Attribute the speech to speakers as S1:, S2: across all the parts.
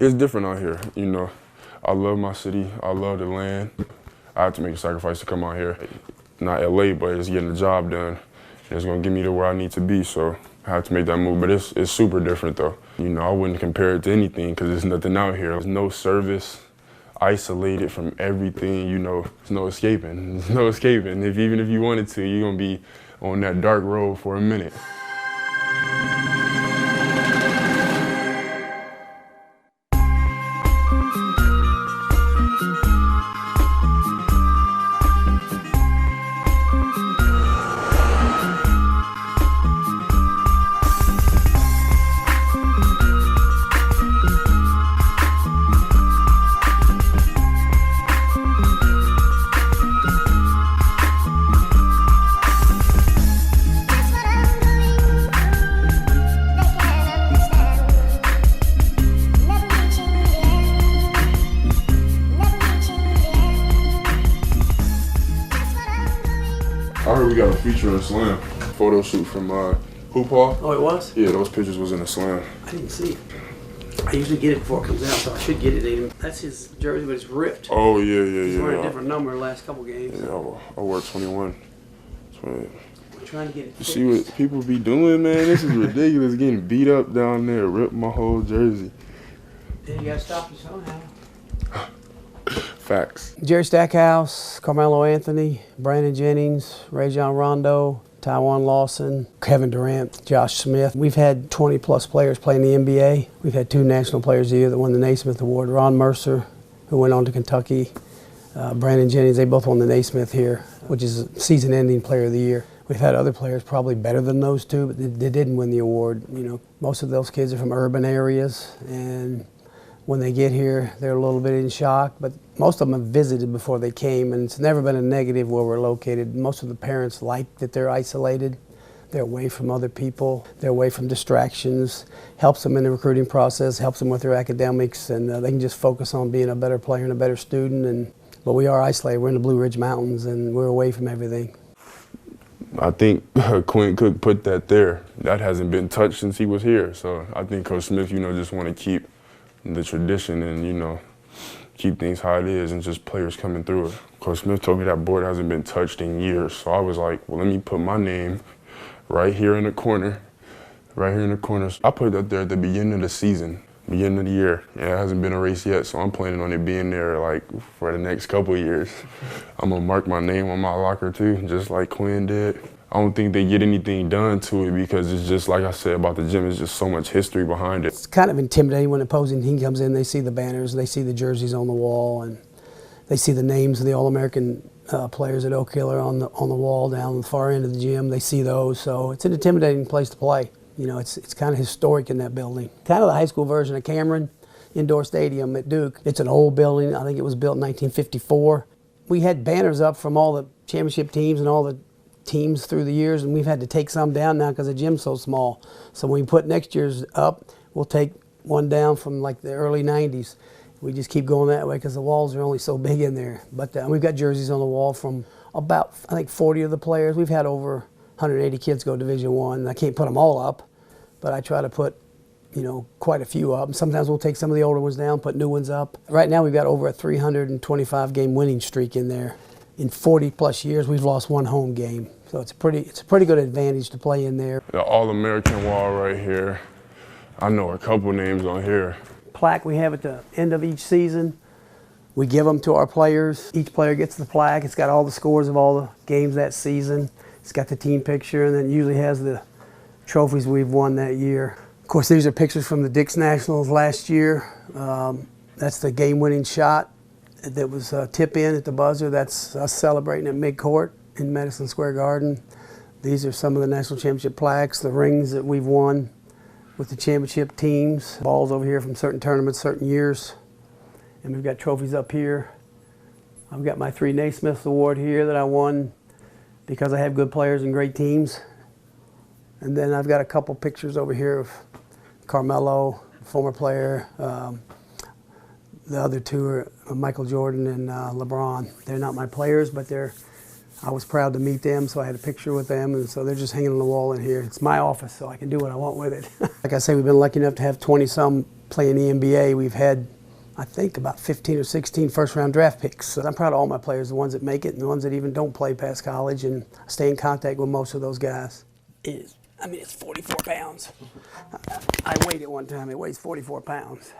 S1: It's different out here, you know. I love my city. I love the land. I have to make a sacrifice to come out here. Not LA, but it's getting the job done. It's gonna get me to where I need to be, so I have to make that move. But it's super different though. You know, I wouldn't compare it to anything because there's nothing out here. There's no service, isolated from everything, you know. There's no escaping. There's no escaping. Even if you wanted to, you're gonna be on that dark road for a minute. I heard we got a feature in Slam. Photo shoot from Hoop Hall.
S2: Oh, it was?
S1: Yeah, those pictures was in the Slam.
S2: I didn't see it. I usually get it before it comes out, so I should get it. That's his jersey, but it's ripped.
S1: Oh, yeah.
S2: He's wearing a different number the last couple games.
S1: Yeah, I wore 21.
S2: I'm trying to get it
S1: You see what people be doing, man? This is ridiculous. Getting beat up down there, ripped my whole jersey.
S2: Yeah, you gotta stop you somehow.
S1: Facts.
S2: Jerry Stackhouse, Carmelo Anthony, Brandon Jennings, Rajon Rondo, Tywan Lawson, Kevin Durant, Josh Smith. We've had 20-plus players play in the NBA. We've had 2 national players a year that won the Naismith Award. Ron Mercer, who went on to Kentucky, Brandon Jennings, they both won the Naismith here, which is a season-ending player of the year. We've had other players probably better than those 2, but they didn't win the award. You know, most of those kids are from urban areas, and when they get here, they're a little bit in shock, but most of them have visited before they came, and it's never been a negative where we're located. Most of the parents like that they're isolated. They're away from other people. They're away from distractions. Helps them in the recruiting process, helps them with their academics, and they can just focus on being a better player and a better student. But we are isolated. We're in the Blue Ridge Mountains, and we're away from everything.
S1: I think Quinn Cook put that there. That hasn't been touched since he was here. So I think Coach Smith, you know, just want to keep the tradition and, you know, keep things how it is and just players coming through it. Coach Smith told me that board hasn't been touched in years. So I was like, well, let me put my name right here in the corner, I put that there at the beginning of the season, beginning of the year. Yeah, it hasn't been erased yet, so I'm planning on it being there like for the next couple of years. I'm gonna mark my name on my locker too, just like Quinn did. I don't think they get anything done to it because it's just, like I said about the gym, it's just so much history behind it.
S2: It's kind of intimidating when an opposing team comes in, they see the banners, they see the jerseys on the wall, and they see the names of the All-American players at Oak Hill on the wall down the far end of the gym. They see those, so it's an intimidating place to play. You know, it's kind of historic in that building. Kind of the high school version of Cameron Indoor Stadium at Duke. It's an old building. I think it was built in 1954. We had banners up from all the championship teams and all the teams through the years, and we've had to take some down now because the gym's so small. So when we put next year's up, we'll take one down from like the early 90s. We just keep going that way because the walls are only so big in there. But we've got jerseys on the wall from about, I think, 40 of the players. We've had over 180 kids go Division I. I can't put them all up, but I try to put, you know, quite a few up. Sometimes we'll take some of the older ones down, put new ones up. Right now we've got over a 325 game winning streak in there. In 40-plus years, we've lost one home game. So it's a pretty good advantage to play in there.
S1: The All-American wall right here. I know a couple names on here.
S2: Plaque we have at the end of each season. We give them to our players. Each player gets the plaque. It's got all the scores of all the games that season. It's got the team picture, and then it usually has the trophies we've won that year. Of course, these are pictures from the Dix Nationals last year. That's the game-winning shot that was tip in at the buzzer. That's us celebrating at midcourt in Madison Square Garden. These are some of the national championship plaques, the rings that we've won with the championship teams, balls over here from certain tournaments, certain years. And we've got trophies up here. I've got my 3 Naismith Award here that I won because I have good players and great teams. And then I've got a couple pictures over here of Carmelo, former player. The other 2 are Michael Jordan and LeBron. They're not my players, but I was proud to meet them, so I had a picture with them, and so they're just hanging on the wall in here. It's my office, so I can do what I want with it. Like I say, we've been lucky enough to have 20-some playing the NBA, we've had, I think, about 15 or 16 first-round draft picks. So I'm proud of all my players, the ones that make it and the ones that even don't play past college, and I stay in contact with most of those guys. It's 44 pounds. I weighed it one time. It weighs 44 pounds.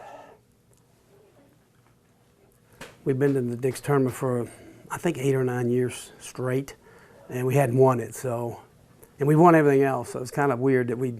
S2: We've been to the Dick's tournament for, I think, 8 or 9 years straight, and we hadn't won it. So, and we won everything else. So it's kind of weird that we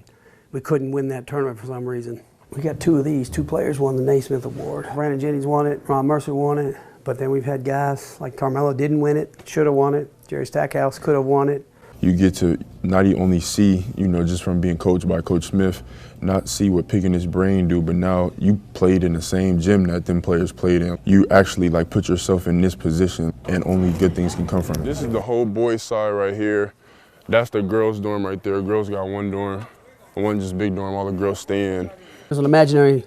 S2: couldn't win that tournament for some reason. We got 2 of these. 2 players won the Naismith Award. Brandon Jennings won it. Ron Mercer won it. But then we've had guys like Carmelo didn't win it, should have won it. Jerry Stackhouse could have won it.
S1: You get to not only see, just from being coached by Coach Smith, not see what picking his brain do, but now you played in the same gym that them players played in. You actually put yourself in this position, and only good things can come from it. This is the whole boys' side right here. That's the girls' dorm right there. Girls got one dorm, one just big dorm. All the girls stay in.
S2: There's an imaginary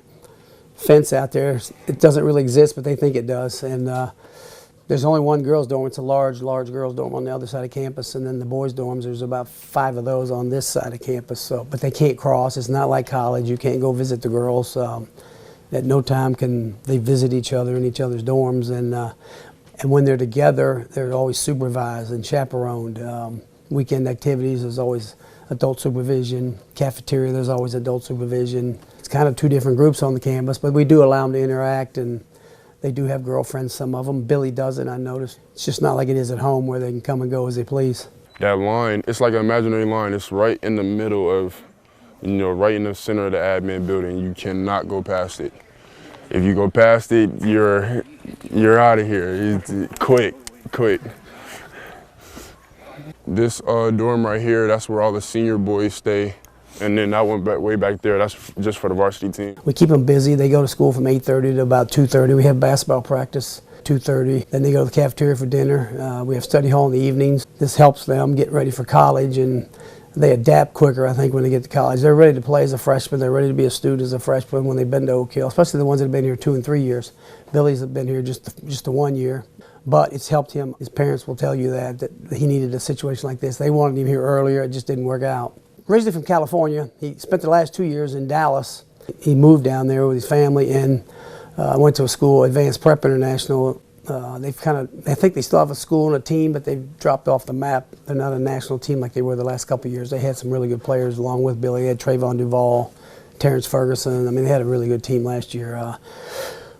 S2: fence out there. It doesn't really exist, but they think it does. And there's only one girls' dorm. It's a large girls' dorm on the other side of campus. And then the boys' dorms, there's about 5 of those on this side of campus. So, but they can't cross. It's not like college. You can't go visit the girls. At no time can they visit each other in each other's dorms. And when they're together, they're always supervised and chaperoned. Weekend activities, there's always adult supervision. Cafeteria, there's always adult supervision. It's kind of 2 different groups on the campus, but we do allow them to interact, and they do have girlfriends, some of them. Billy doesn't, I noticed. It's just not like it is at home where they can come and go as they please.
S1: That line, it's like an imaginary line. It's right in the middle of, right in the center of the admin building. You cannot go past it. If you go past it, you're out of here. It's quick. This dorm right here, that's where all the senior boys stay. And then that one way back there, that's just for the varsity team.
S2: We keep them busy. They go to school from 8:30 to about 2:30. We have basketball practice 2:30. Then they go to the cafeteria for dinner. We have study hall in the evenings. This helps them get ready for college, and they adapt quicker, I think, when they get to college. They're ready to play as a freshman. They're ready to be a student as a freshman when they've been to Oak Hill, especially the ones that have been here 2 and 3 years. Billy's been here just the 1 year. But it's helped him. His parents will tell you that he needed a situation like this. They wanted him here earlier. It just didn't work out. Originally from California, he spent the last 2 years in Dallas. He moved down there with his family and went to a school, Advanced Prep International. I think they still have a school and a team, but they've dropped off the map. They're not a national team like they were the last couple of years. They had some really good players along with Billy. They had Trayvon Duval, Terrence Ferguson. They had a really good team last year.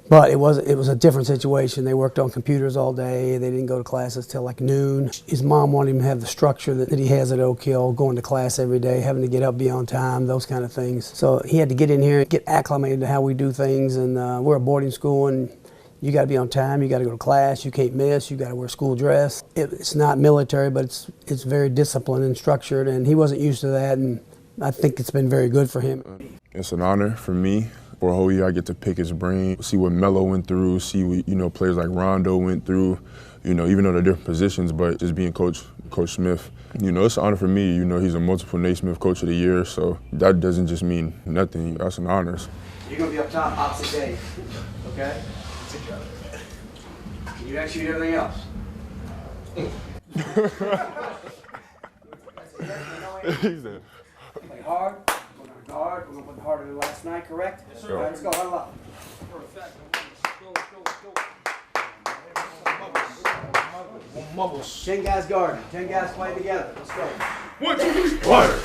S2: But it was a different situation. They worked on computers all day. They didn't go to classes till like noon. His mom wanted him to have the structure that he has at Oak Hill, going to class every day, having to get up, be on time, those kind of things. So he had to get in here and get acclimated to how we do things. And we're a boarding school, and you got to be on time. You got to go to class. You can't miss. You got to wear school dress. It's not military, but it's very disciplined and structured. And he wasn't used to that, and I think it's been very good for him.
S1: It's an honor for me. For a whole year, I get to pick his brain, see what Melo went through, see what players like Rondo went through, even though they're different positions, but just being Coach Smith, it's an honor for me. He's a multiple Naismith Coach of the Year, so that doesn't just mean nothing. That's an honor.
S2: You're going to be up top opposite days, okay? You got to shoot everything else. Play hard. Guard. We're going to put harder than last night, correct? Yes, sir. All right, let's go. Huddle up. Go. 10 guys guarding. 10 guys playing together. Let's go.
S3: 1, 2, 3. Water.